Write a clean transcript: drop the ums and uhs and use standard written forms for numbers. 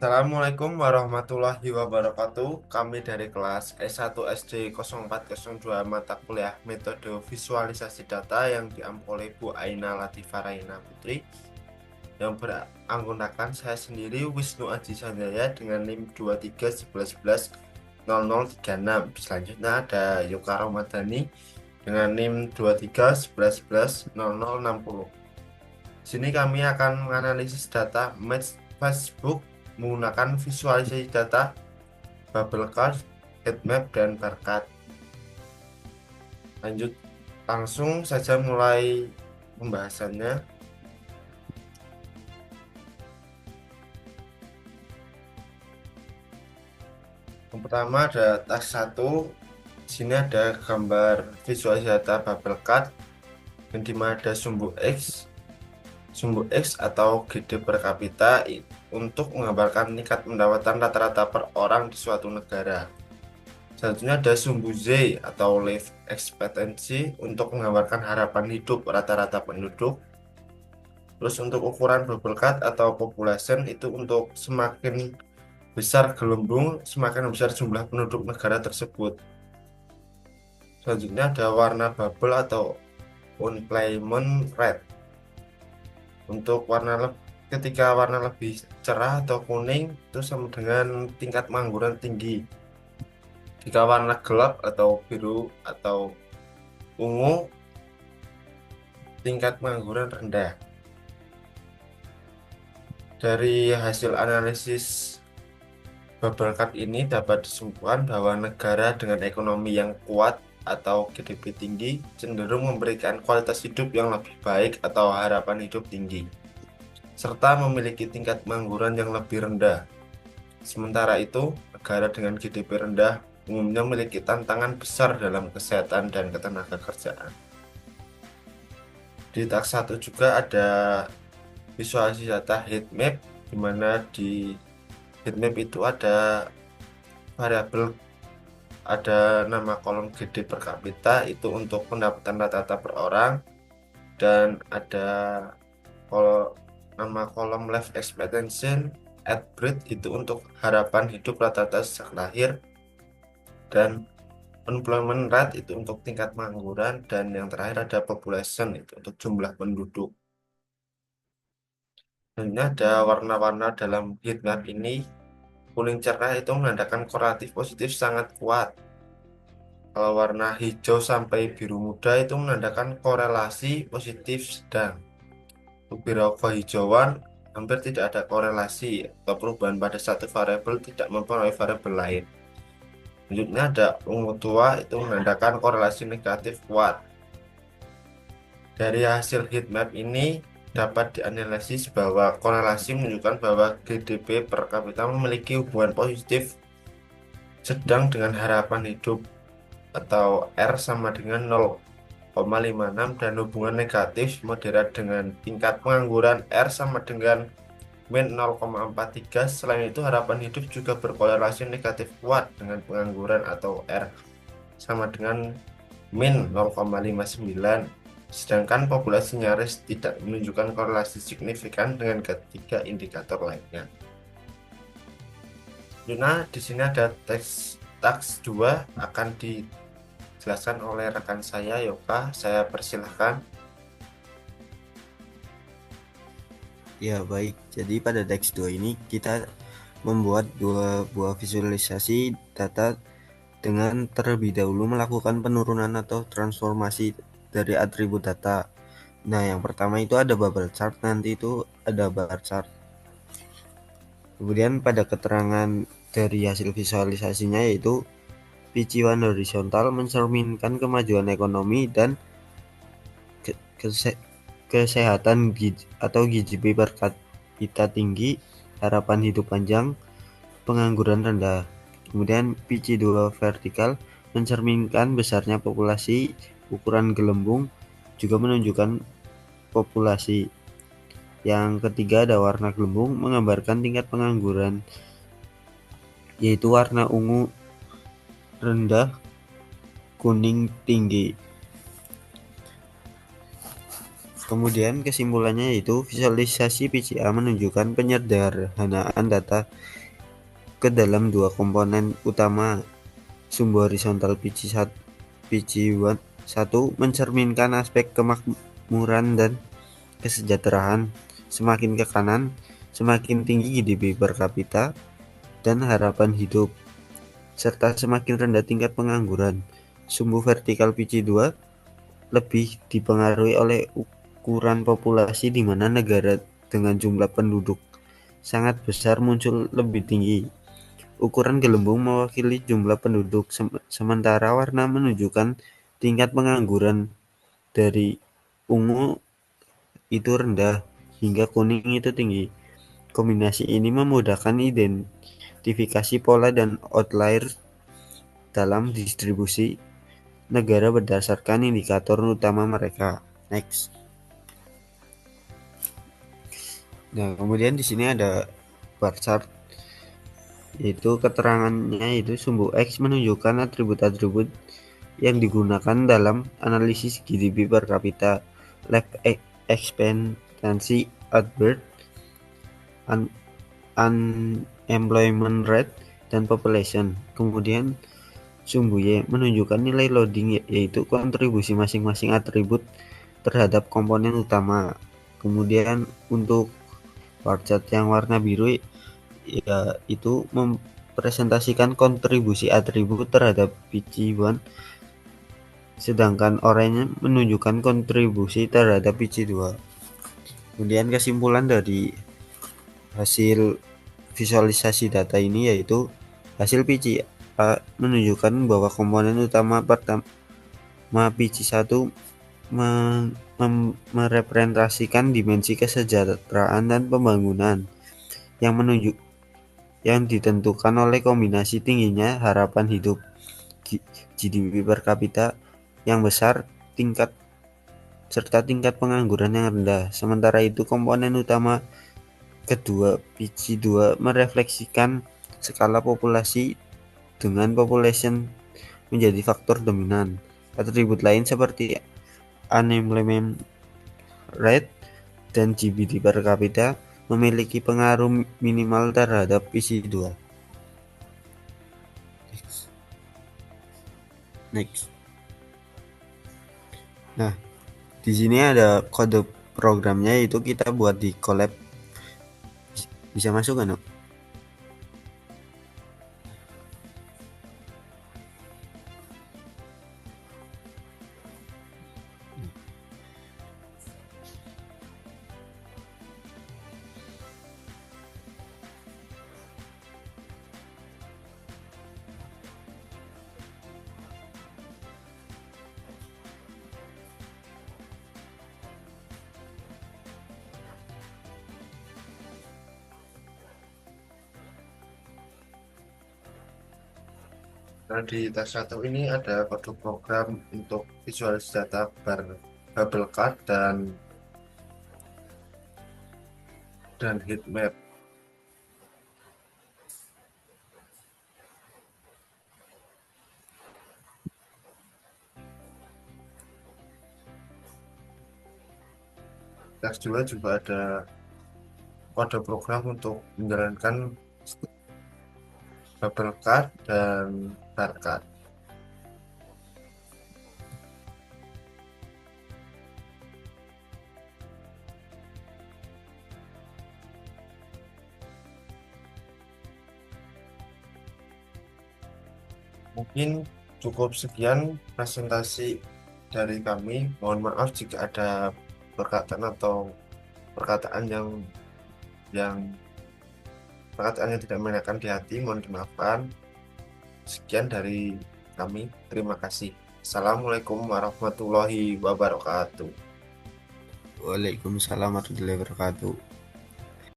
Assalamualaikum warahmatullahi wabarakatuh. Kami dari kelas S1 SD 0402 mata kuliah metode visualisasi data yang diampu oleh Bu Aina Latifah Raina Putri yang beranggotakan saya sendiri Wisnu Aji Sanjaya dengan NIM 2311110036. Selanjutnya ada Yoka Ramadhani dengan NIM 2311110060. Sini kami akan menganalisis data match Facebook menggunakan visualisasi data bubble card, heat map, dan barcode. Lanjut langsung saja mulai pembahasannya. Yang pertama ada tas 1. Di sini ada gambar visualisasi data bubble card yang dimana ada sumbu X atau GD per kapita untuk menggambarkan tingkat pendapatan rata-rata per orang di suatu negara. Selanjutnya ada sumbu Z atau life expectancy untuk menggambarkan harapan hidup rata-rata penduduk. Terus untuk ukuran bubble cut atau population itu untuk semakin besar gelembung, semakin besar jumlah penduduk negara tersebut. Selanjutnya ada warna bubble atau unemployment rate. Untuk ketika warna lebih cerah atau kuning itu sama dengan tingkat pengangguran tinggi. Jika warna gelap atau biru atau ungu, tingkat pengangguran rendah. Dari hasil analisis bubble cut ini dapat disimpulkan bahwa negara dengan ekonomi yang kuat atau GDP tinggi cenderung memberikan kualitas hidup yang lebih baik atau harapan hidup tinggi, serta memiliki tingkat pengangguran yang lebih rendah. Sementara itu, negara dengan GDP rendah umumnya memiliki tantangan besar dalam kesehatan dan ketenagakerjaan. Di tak 1 juga ada visualisasi data heat map, di mana di heat map itu ada variabel, ada nama kolom GD per kapita itu untuk pendapatan rata-rata per orang, dan ada kalau nama kolom life expectancy at birth itu untuk harapan hidup rata-rata sejak lahir, dan unemployment rate itu untuk tingkat pengangguran, dan yang terakhir ada population itu untuk jumlah penduduk. Dan ini ada warna-warna dalam heat map ini. Kuning cerah itu menandakan korelatif positif sangat kuat. Kalau warna hijau sampai biru muda itu menandakan korelasi positif sedang. Untuk biru kehijauan hampir tidak ada korelasi atau perubahan pada satu variabel tidak mempengaruhi variabel lain. Selanjutnya ada ungu tua itu menandakan korelasi negatif kuat. Dari hasil heat map ini dapat dianalisis bahwa korelasi menunjukkan bahwa GDP per kapita memiliki hubungan positif sedang dengan harapan hidup atau R sama dengan 0,56, dan hubungan negatif moderat dengan tingkat pengangguran R sama dengan min 0,43. Selain itu, harapan hidup juga berkorelasi negatif kuat dengan pengangguran atau R sama dengan min 0,59. Sedangkan populasi nyaris tidak menunjukkan korelasi signifikan dengan ketiga indikator lainnya. Nah, di sini ada teks 2 akan dijelaskan oleh rekan saya Yoka. Saya persilahkan. Ya, baik. Jadi pada teks 2 ini kita membuat dua buah visualisasi data dengan terlebih dahulu melakukan penurunan atau transformasi dari atribut data. Nah, yang pertama itu ada bubble chart, nanti itu ada bar chart. Kemudian pada keterangan dari hasil visualisasinya yaitu P1 horizontal mencerminkan kemajuan ekonomi dan kesehatan atau GDP per kapita tinggi, harapan hidup panjang, pengangguran rendah. Kemudian PC2 vertikal mencerminkan besarnya populasi, ukuran gelembung juga menunjukkan populasi. Yang ketiga ada warna gelembung menggambarkan tingkat pengangguran, yaitu warna ungu rendah, kuning tinggi. Kemudian kesimpulannya yaitu visualisasi PCA menunjukkan penyederhanaan data ke dalam dua komponen utama. Sumbu horizontal PC1 mencerminkan aspek kemakmuran dan kesejahteraan. Semakin ke kanan, semakin tinggi GDP per kapita dan harapan hidup, serta semakin rendah tingkat pengangguran. Sumbu vertikal PC2 lebih dipengaruhi oleh ukuran populasi di mana negara dengan jumlah penduduk sangat besar muncul lebih tinggi. Ukuran gelembung mewakili jumlah penduduk, sementara warna menunjukkan tingkat pengangguran dari ungu itu rendah hingga kuning itu tinggi. Kombinasi ini memudahkan identifikasi pola dan outlier dalam distribusi negara berdasarkan indikator utama mereka. Next. Nah, kemudian di sini ada bar chart, yaitu keterangannya itu sumbu X menunjukkan atribut-atribut yang digunakan dalam analisis GDP per kapita, life expectancy at birth, unemployment rate, dan population. Kemudian sumbu Y menunjukkan nilai loading, yaitu kontribusi masing-masing atribut terhadap komponen utama. Kemudian untuk bar chart yang warna biru yaitu mempresentasikan kontribusi atribut terhadap PC1, sedangkan oranye menunjukkan kontribusi terhadap PC2. Kemudian kesimpulan dari hasil visualisasi data ini yaitu hasil PCA menunjukkan bahwa komponen utama pertama PC1 merepresentasikan dimensi kesejahteraan dan pembangunan yang ditentukan oleh kombinasi tingginya harapan hidup, GDP per kapita yang besar, serta tingkat pengangguran yang rendah. Sementara itu komponen utama kedua PC2 merefleksikan skala populasi dengan population menjadi faktor dominan. Atribut lain seperti unemployment rate dan GDP per kapita memiliki pengaruh minimal terhadap PC2. Next. Nah, di sini ada kode programnya, itu kita buat di Colab. Bisa masuk kan? Nah, di tes 1 ini ada kode program untuk visualisasi data bubble chart dan heat map. Tes 2 juga ada kode program untuk menjalankan bubble chart dan bar chart. Mungkin cukup sekian presentasi dari kami. Mohon maaf jika ada perkataan atau perkataan yang perkataan yang tidak mengenakan di hati, mohon dimaafkan. Sekian dari kami. Terima kasih. Assalamualaikum warahmatullahi wabarakatuh. Waalaikumsalam warahmatullahi wabarakatuh.